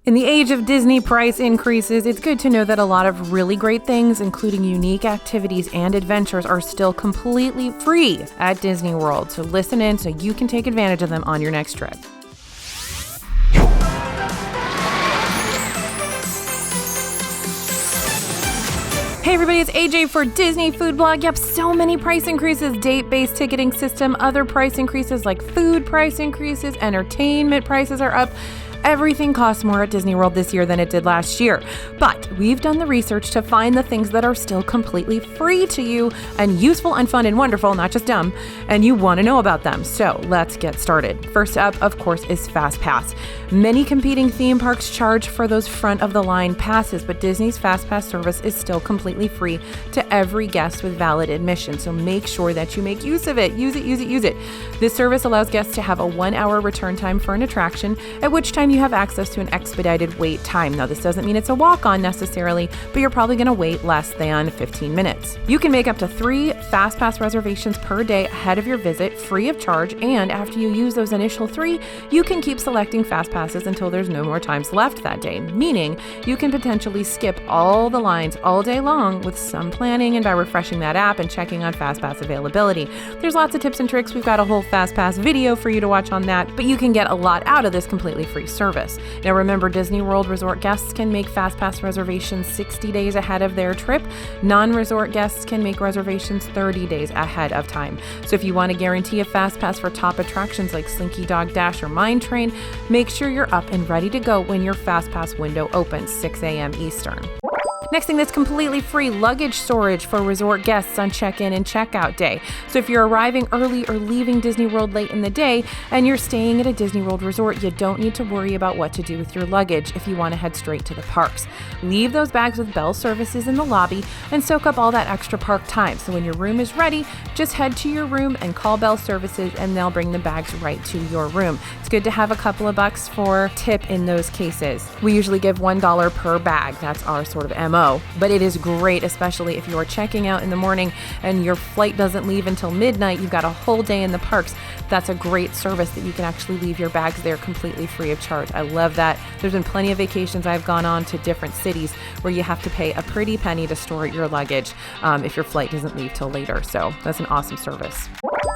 In the age of Disney price increases, it's good to know that a lot of really great things, including unique activities and adventures, are still completely free at Disney World. So listen in so you can take advantage of them on your next trip. Hey everybody, it's AJ for Disney Food Blog. Yep, so many price increases, date-based ticketing system, other price increases like food price increases, entertainment prices are up. Everything costs more at Disney World this year than it did last year. But we've done the research to find the things that are still completely free to you and useful and fun and wonderful, not just dumb, and you want to know about them. So let's get started. First up, of course, is Fast Pass. Many competing theme parks charge for those front-of-the-line passes, but Disney's Fast Pass service is still completely free to every guest with valid admission. So make sure that you make use of it. Use it. This service allows guests to have a 1-hour return time for an attraction, at which time you have access to an expedited wait time. Now, this doesn't mean it's a walk-on necessarily, but you're probably going to wait less than 15 minutes. You can make up to 3 Fast Pass reservations per day ahead of your visit, free of charge, and after you use those initial 3, you can keep selecting Fast Passes until there's no more times left that day, meaning you can potentially skip all the lines all day long with some planning and by refreshing that app and checking on Fast Pass availability. There's lots of tips and tricks. We've got a whole Fast Pass video for you to watch on that, but you can get a lot out of this completely free service. Now remember, Disney World Resort guests can make Fast Pass reservations 60 days ahead of their trip. Non-resort guests can make reservations 30 days ahead of time. So if you want to guarantee a Fast Pass for top attractions like Slinky Dog Dash or Mine Train, make sure you're up and ready to go when your Fast Pass window opens, 6 a.m. Eastern. Next thing that's completely free, luggage storage for resort guests on check-in and check-out day. So if you're arriving early or leaving Disney World late in the day and you're staying at a Disney World resort, you don't need to worry about what to do with your luggage if you want to head straight to the parks. Leave those bags with Bell Services in the lobby and soak up all that extra park time. So when your room is ready, just head to your room and call Bell Services and they'll bring the bags right to your room. It's good to have a couple of bucks for tip in those cases. We usually give $1 per bag. That's our sort of MO. But it is great, especially if you are checking out in the morning and your flight doesn't leave until midnight. You've got a whole day in the parks. That's a great service that you can actually leave your bags there completely free of charge. I love that. There's been plenty of vacations I've gone on to different cities where you have to pay a pretty penny to store your luggage if your flight doesn't leave till later. So that's an awesome service.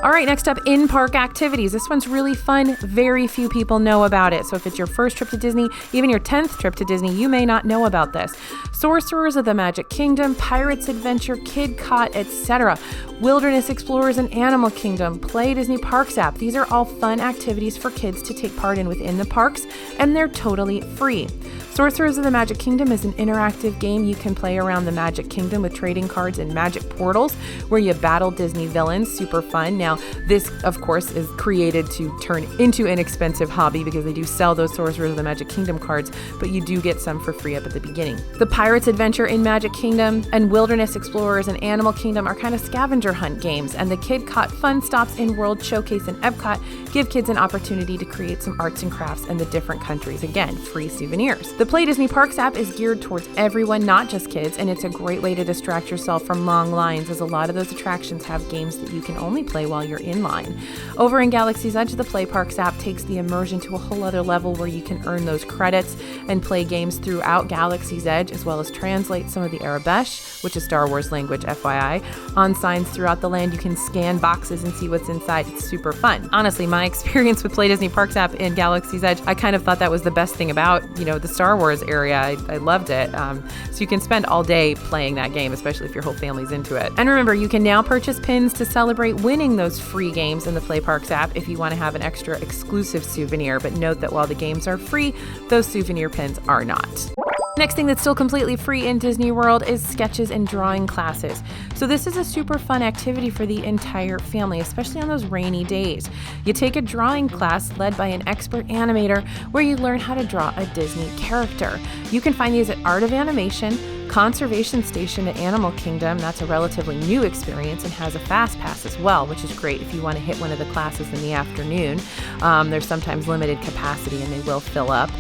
All right, next up, in-park activities. This one's really fun. Very few people know about it. So if it's your first trip to Disney, even your 10th trip to Disney, you may not know about this. Sorcerers of the Magic Kingdom, Pirates Adventure, Kid Cot, etc. Wilderness Explorers and Animal Kingdom, Play Disney Parks app. These are all fun activities for kids to take part in within the parks, and they're totally free. Sorcerers of the Magic Kingdom is an interactive game you can play around the Magic Kingdom with trading cards and magic portals where you battle Disney villains. Super fun. Now, this, of course, is created to turn into an expensive hobby because they do sell those Sorcerers of the Magic Kingdom cards, but you do get some for free up at the beginning. The Pirates Adventure in Magic Kingdom and Wilderness Explorers and Animal Kingdom are kind of scavenger hunt games, and the Kid Cot Fun Stops in World Showcase and Epcot give kids an opportunity to create some arts and crafts in the different countries. Again, free souvenirs. The Play Disney Parks app is geared towards everyone, not just kids, and it's a great way to distract yourself from long lines, as a lot of those attractions have games that you can only play while you're in line. Over in Galaxy's Edge, the Play Parks app takes the immersion to a whole other level where you can earn those credits and play games throughout Galaxy's Edge, as well as translate some of the Arabesh, which is Star Wars language, FYI, on signs throughout the land. You can scan boxes and see what's inside. It's super fun. Honestly, my experience with Play Disney Parks app in Galaxy's Edge, I kind of thought that was the best thing about, the Star Wars area. I loved it. So you can spend all day playing that game, especially if your whole family's into it. And remember, you can now purchase pins to celebrate winning those free games in the Play Parks app if you want to have an extra exclusive souvenir. But note that while the games are free, those souvenir pins are not. Next thing that's still completely free in Disney World is sketches and drawing classes. So this is a super fun activity for the entire family, especially on those rainy days. You take a drawing class led by an expert animator where you learn how to draw a Disney character. You can find these at Art of Animation, Conservation Station at Animal Kingdom. That's a relatively new experience and has a fast pass as well, which is great if you want to hit one of the classes in the afternoon. There's sometimes limited capacity and they will fill up.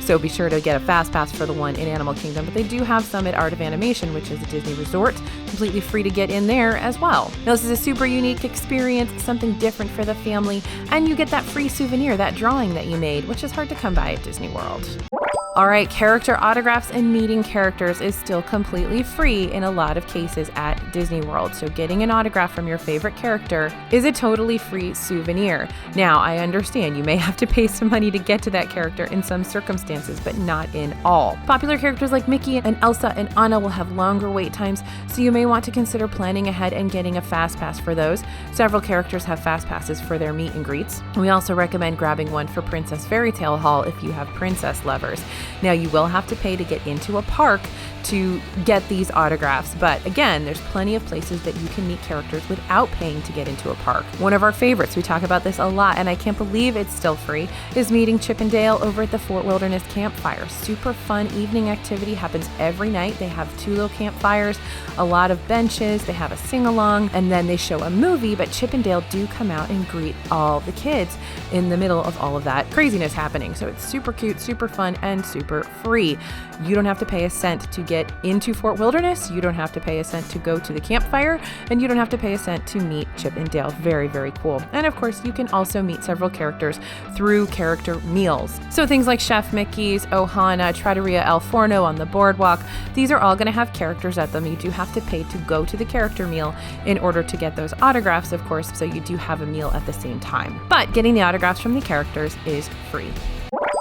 So be sure to get a fast pass for the one in Animal Kingdom, but they do have some at Art of Animation, which is a Disney resort, completely free to get in there as well. Now, this is a super unique experience, something different for the family, and you get that free souvenir, that drawing that you made, which is hard to come by at Disney World. All right, character autographs and meeting characters is still completely free in a lot of cases at Disney World. So getting an autograph from your favorite character is a totally free souvenir. Now, I understand you may have to pay some money to get to that character in some circumstances, but not in all. Popular characters like Mickey and Elsa and Anna will have longer wait times, so you may want to consider planning ahead and getting a fast pass for those. Several characters have fast passes for their meet and greets. We also recommend grabbing one for Princess Fairy Tale Hall if you have princess lovers. Now, you will have to pay to get into a park to get these autographs, but again, there's plenty of places that you can meet characters without paying to get into a park. One of our favorites, we talk about this a lot, and I can't believe it's still free, is meeting Chip and Dale over at the Fort Wilderness Campfire. Super fun evening activity, happens every night. They have 2 little campfires, a lot of benches, they have a sing-along, and then they show a movie, but Chip and Dale do come out and greet all the kids in the middle of all of that craziness happening. So it's super cute, super fun, and super free. You don't have to pay a cent to get into Fort Wilderness, you don't have to pay a cent to go to the campfire, and you don't have to pay a cent to meet Chip and Dale. Very, very cool. And of course, you can also meet several characters through character meals. So things like Chef Mickey's, Ohana, Trattoria Al Forno on the boardwalk, these are all going to have characters at them. You do have to pay to go to the character meal in order to get those autographs, of course, so you do have a meal at the same time. But getting the autographs from the characters is free.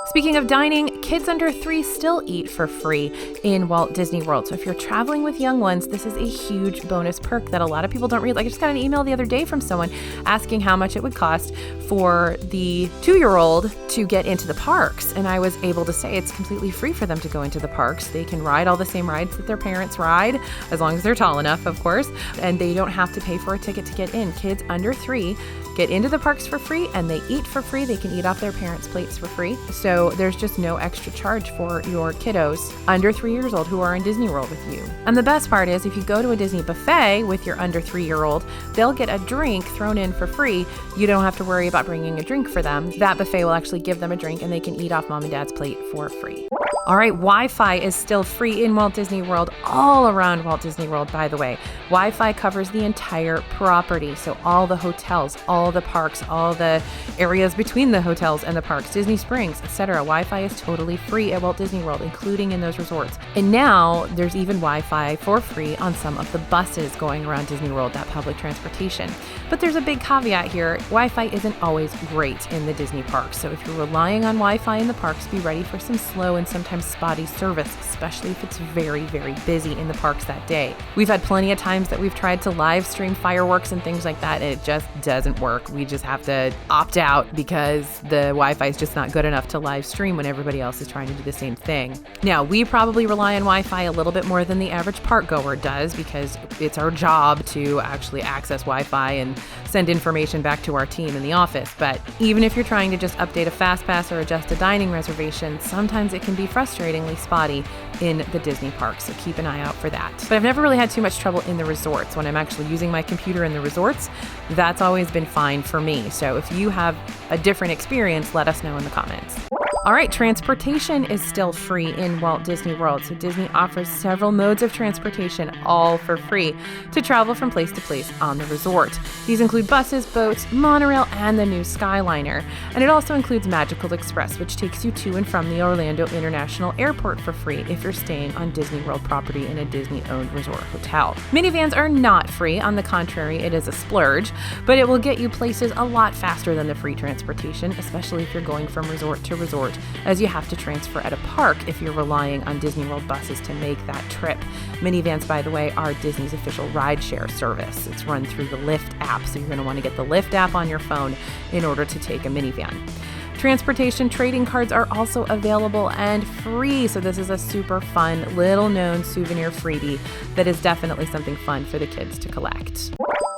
Speaking of dining, kids under 3 still eat for free in Walt Disney World. So if you're traveling with young ones, this is a huge bonus perk that a lot of people don't read. Like, I just got an email the other day from someone asking how much it would cost for the 2-year-old to get into the parks. And I was able to say it's completely free for them to go into the parks. They can ride all the same rides that their parents ride, as long as they're tall enough, of course. And they don't have to pay for a ticket to get in. Kids under 3 get into the parks for free, and they eat for free. They can eat off their parents' plates for free. So there's just no extra charge for your kiddos under 3 years old who are in Disney World with you. And the best part is, if you go to a Disney buffet with your under 3-year-old, they'll get a drink thrown in for free. You don't have to worry about bringing a drink for them. That buffet will actually give them a drink, and they can eat off mom and dad's plate for free. All right, Wi-Fi is still free in Walt Disney World, all around Walt Disney World, by the way. Wi-Fi covers the entire property, so all the hotels, all the parks, all the areas between the hotels and the parks, Disney Springs, etc. Wi-Fi is totally free at Walt Disney World, including in those resorts. And now there's even Wi-Fi for free on some of the buses going around Disney World, that public transportation. But there's a big caveat here. Wi-Fi isn't always great in the Disney parks, so if you're relying on Wi-Fi in the parks, be ready for some slow and sometimes spotty service, especially if it's very, very busy in the parks that day. We've had plenty of times that we've tried to live stream fireworks and things like that, and it just doesn't work. We just have to opt out because the Wi-Fi is just not good enough to live stream when everybody else is trying to do the same thing. Now, we probably rely on Wi-Fi a little bit more than the average park goer does, because it's our job to actually access Wi-Fi and send information back to our team in the office. But even if you're trying to just update a fast pass or adjust a dining reservation, sometimes it can be frustratingly spotty in the Disney parks, so keep an eye out for that. But I've never really had too much trouble in the resorts. When I'm actually using my computer in the resorts, that's always been fine for me. So if you have a different experience, let us know in the comments. All right, transportation is still free in Walt Disney World. So Disney offers several modes of transportation, all for free, to travel from place to place on the resort. These include buses, boats, monorail, and the new Skyliner. And it also includes Magical Express, which takes you to and from the Orlando International Airport for free if you're staying on Disney World property in a Disney-owned resort hotel. Minivans are not free. On the contrary, it is a splurge, but it will get you places a lot faster than the free transportation, especially if you're going from resort to resort, as you have to transfer at a park if you're relying on Disney World buses to make that trip. Minivans, by the way, are Disney's official rideshare service. It's run through the Lyft app, so you're going to want to get the Lyft app on your phone in order to take a minivan. Transportation trading cards are also available and free, so this is a super fun, little-known souvenir freebie that is definitely something fun for the kids to collect.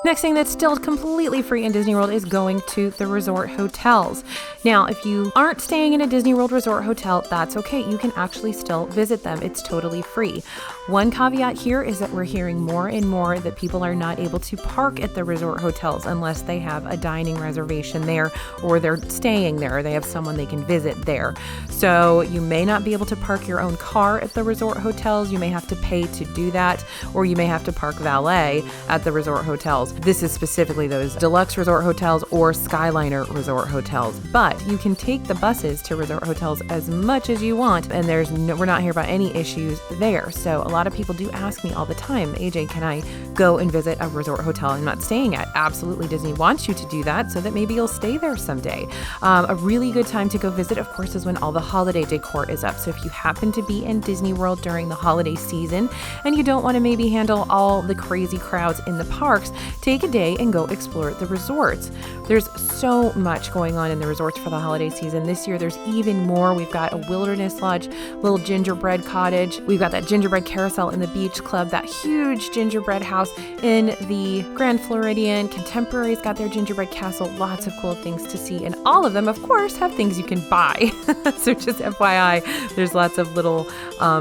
Next thing that's still completely free in Disney World is going to the resort hotels. Now, if you aren't staying in a Disney World resort hotel, that's okay. You can actually still visit them. It's totally free. One caveat here is that we're hearing more and more that people are not able to park at the resort hotels unless they have a dining reservation there, or they're staying there, or they have someone they can visit there. So you may not be able to park your own car at the resort hotels. You may have to pay to do that, or you may have to park valet at the resort hotels. This is specifically those deluxe resort hotels or Skyliner resort hotels. But you can take the buses to resort hotels as much as you want, and we're not hearing about any issues there. So a lot of people do ask me all the time, AJ, can I go and visit a resort hotel I'm not staying at? Absolutely, Disney wants you to do that so that maybe you'll stay there someday. A really good time to go visit, of course, is when all the holiday decor is up. So if you happen to be in Disney World during the holiday season and you don't want to maybe handle all the crazy crowds in the parks, take a day and go explore the resorts. There's so much going on in the resorts for the holiday season. This year, there's even more. We've got a wilderness lodge, little gingerbread cottage. We've got that gingerbread carousel in the beach club, that huge gingerbread house in the Grand Floridian. Contemporary's got their gingerbread castle. Lots of cool things to see. And all of them, of course, have things you can buy. So just FYI, there's lots of little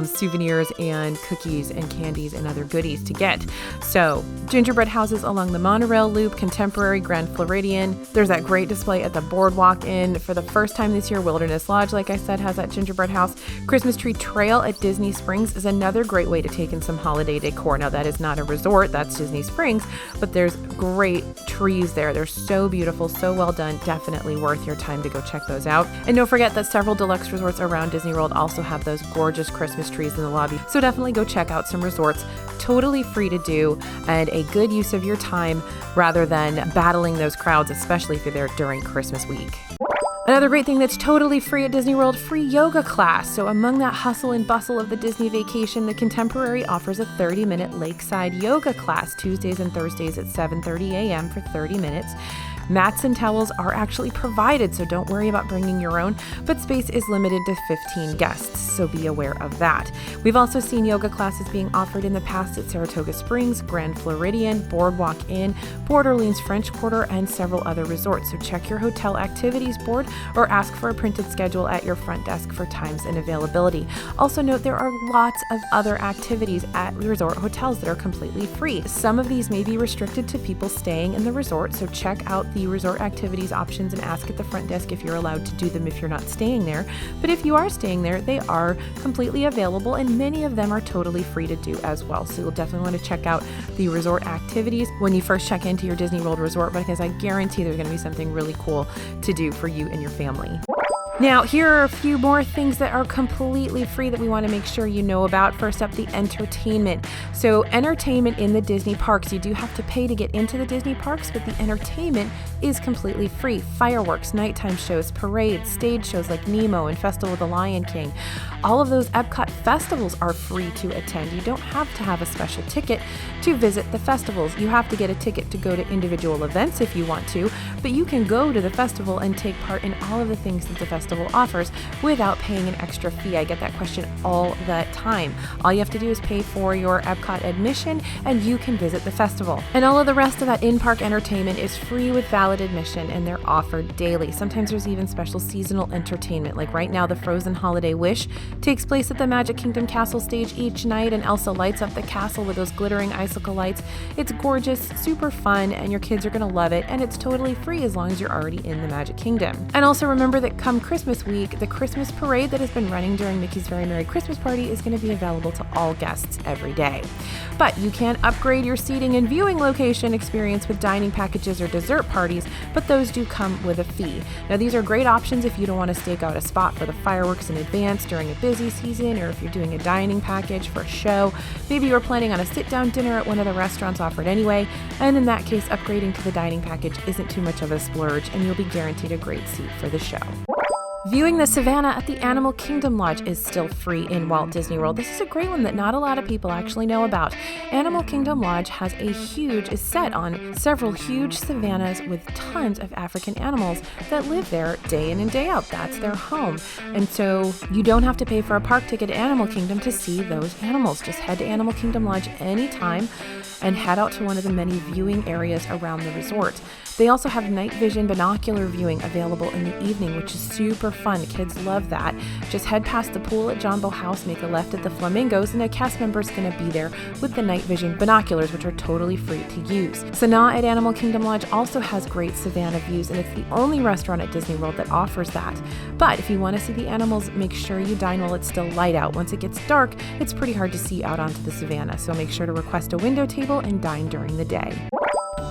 souvenirs and cookies and candies and other goodies to get. So gingerbread houses along the monorail loop, Contemporary, Grand Floridian. There's that great display at the Boardwalk Inn. For the first time this year, Wilderness Lodge, like I said, has that gingerbread house. Christmas Tree Trail at Disney Springs is another great way to take in some holiday decor. Now, that is not a resort, that's Disney Springs, but there's great trees there. They're so beautiful, so well done. Definitely worth your time to go check those out. And don't forget that several deluxe resorts around Disney World also have those gorgeous Christmas trees in the lobby. So definitely go check out some resorts. Totally free to do and a good use of your time rather than battling those crowds, especially if you're there during Christmas week. Another great thing that's totally free at Disney World, free yoga class. So among that hustle and bustle of the Disney vacation, the Contemporary offers a 30-minute lakeside yoga class Tuesdays and Thursdays at 7:30 a.m. for 30 minutes. Mats and towels are actually provided, so don't worry about bringing your own, but space is limited to 15 guests, so be aware of that. We've also seen yoga classes being offered in the past at Saratoga Springs, Grand Floridian, Boardwalk Inn, Port Orleans French Quarter, and several other resorts. So check your hotel activities board or ask for a printed schedule at your front desk for times and availability. Also note there are lots of other activities at resort hotels that are completely free. Some of these may be restricted to people staying in the resort, so check out the resort activities options and ask at the front desk if you're allowed to do them if you're not staying there. But if you are staying there, they are completely available and many of them are totally free to do as well. So you'll definitely want to check out the resort activities when you first check into your Disney World resort, because I guarantee there's going to be something really cool to do for you and your family. Now, here are a few more things that are completely free that we want to make sure you know about. First up, the entertainment. So entertainment in the Disney parks, you do have to pay to get into the Disney parks, but the entertainment is completely free. Fireworks, nighttime shows, parades, stage shows like Nemo and Festival of the Lion King. All of those Epcot festivals are free to attend. You don't have to have a special ticket to visit the festivals. You have to get a ticket to go to individual events if you want to, but you can go to the festival and take part in all of the things that the festival offers without paying an extra fee. I get that question all the time. All you have to do is pay for your Epcot admission and you can visit the festival. And all of the rest of that in-park entertainment is free with valid admission and they're offered daily. Sometimes there's even special seasonal entertainment. Like right now, the Frozen Holiday Wish takes place at the Magic Kingdom Castle stage each night, and Elsa lights up the castle with those glittering icicle lights. It's gorgeous, super fun, and your kids are going to love it, and it's totally free as long as you're already in the Magic Kingdom. And also remember that come Christmas week, the Christmas parade that has been running during Mickey's Very Merry Christmas Party is going to be available to all guests every day. But you can upgrade your seating and viewing location experience with dining packages or dessert parties, but those do come with a fee. Now, these are great options if you don't want to stake out a spot for the fireworks in advance during a busy season, or if you're doing a dining package for a show. Maybe you're planning on a sit-down dinner at one of the restaurants offered anyway, and in that case, upgrading to the dining package isn't too much of a splurge, and you'll be guaranteed a great seat for the show. Viewing the Savanna at the Animal Kingdom Lodge is still free in Walt Disney World. This is a great one that not a lot of people actually know about. Animal Kingdom Lodge is set on several huge savannas with tons of African animals that live there day in and day out. That's their home. And so you don't have to pay for a park ticket at Animal Kingdom to see those animals. Just head to Animal Kingdom Lodge anytime and head out to one of the many viewing areas around the resort. They also have night vision binocular viewing available in the evening, which is super fun. Kids love that. Just head past the pool at Jumbo House, make a left at the Flamingos, and a cast member is going to be there with the night vision binoculars, which are totally free to use. Sanaa at Animal Kingdom Lodge also has great Savannah views, and it's the only restaurant at Disney World that offers that. But if you want to see the animals, make sure you dine while it's still light out. Once it gets dark, it's pretty hard to see out onto the Savannah, so make sure to request a window table and dine during the day.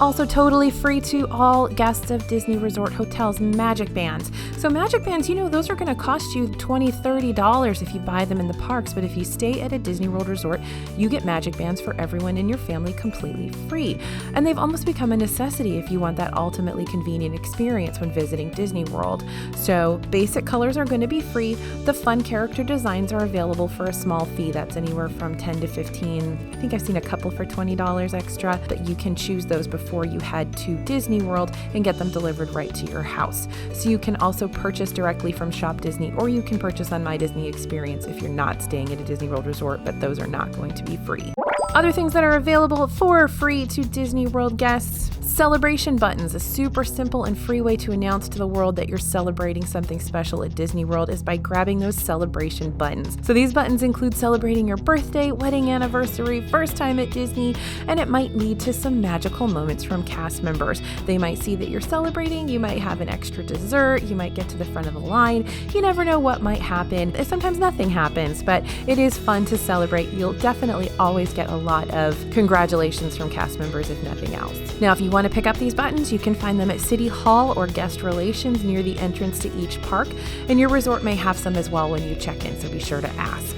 Also totally free to all guests of Disney Resort Hotels, MagicBands. So MagicBands, those are going to cost you $20, $30 if you buy them in the parks, but if you stay at a Disney World resort, you get MagicBands for everyone in your family completely free. And they've almost become a necessity if you want that ultimately convenient experience when visiting Disney World. So basic colors are going to be free. The fun character designs are available for a small fee. That's anywhere from $10 to $15. I think I've seen a couple for $20 extra, but you can choose those before you head to Disney World and get them delivered right to your house. So you can also purchase directly from Shop Disney, or you can purchase on My Disney Experience if you're not staying at a Disney World resort, but those are not going to be free. Other things that are available for free to Disney World guests: celebration buttons. A super simple and free way to announce to the world that you're celebrating something special at Disney World is by grabbing those celebration buttons. So these buttons include celebrating your birthday, wedding anniversary, first time at Disney, and it might lead to some magical moments from cast members. They might see that you're celebrating, you might have an extra dessert, you might get to the front of the line. You never know what might happen. Sometimes nothing happens, but it is fun to celebrate. You'll definitely always get a lot of congratulations from cast members, if nothing else. Now, if you want to pick up these buttons, you can find them at City Hall or Guest Relations near the entrance to each park, and your resort may have some as well when you check in, so be sure to ask.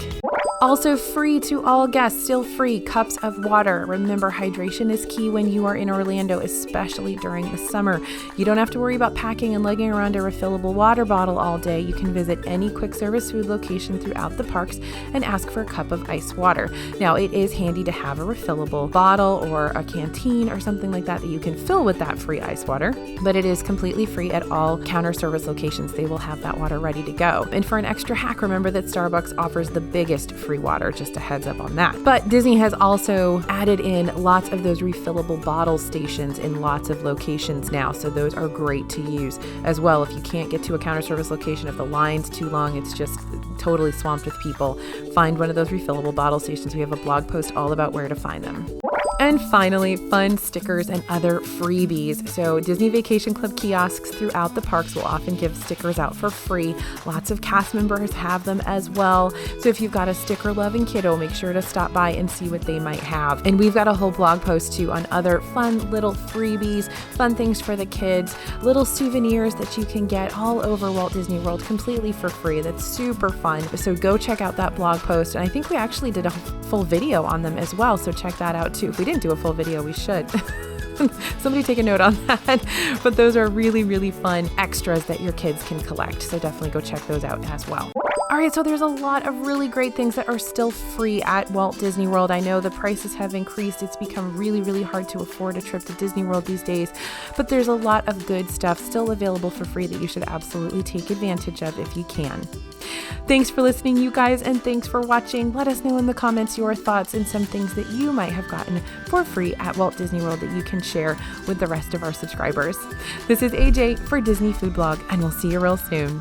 Also free to all guests, still free, cups of water. Remember, hydration is key when you are in Orlando, especially during the summer. You don't have to worry about packing and lugging around a refillable water bottle all day. You can visit any quick service food location throughout the parks and ask for a cup of ice water. Now, it is handy to have a refillable bottle or a canteen or something like that you can fill with that free ice water, but it is completely free at all counter service locations. They will have that water ready to go. And for an extra hack, remember that Starbucks offers the biggest free water, just a heads up on that. But Disney has also added in lots of those refillable bottle stations in lots of locations now, so those are great to use as well. If you can't get to a counter service location, if the line's too long, it's just totally swamped with people, find one of those refillable bottle stations. We have a blog post all about where to find them. And finally, fun stickers and other freebies. So Disney Vacation Club kiosks throughout the parks will often give stickers out for free. Lots of cast members have them as well. So if you've got a sticker-loving kiddo, make sure to stop by and see what they might have. And we've got a whole blog post too on other fun little freebies, fun things for the kids, little souvenirs that you can get all over Walt Disney World completely for free. That's super fun. So go check out that blog post. And I think we actually did a full video on them as well. So check that out too. If we didn't do a full video, we should. Somebody take a note on that. But those are really, really fun extras that your kids can collect. So definitely go check those out as well. All right, so there's a lot of really great things that are still free at Walt Disney World. I know the prices have increased. It's become really, really hard to afford a trip to Disney World these days, but there's a lot of good stuff still available for free that you should absolutely take advantage of if you can. Thanks for listening, you guys, and thanks for watching. Let us know in the comments your thoughts and some things that you might have gotten for free at Walt Disney World that you can share with the rest of our subscribers. This is AJ for Disney Food Blog, and we'll see you real soon.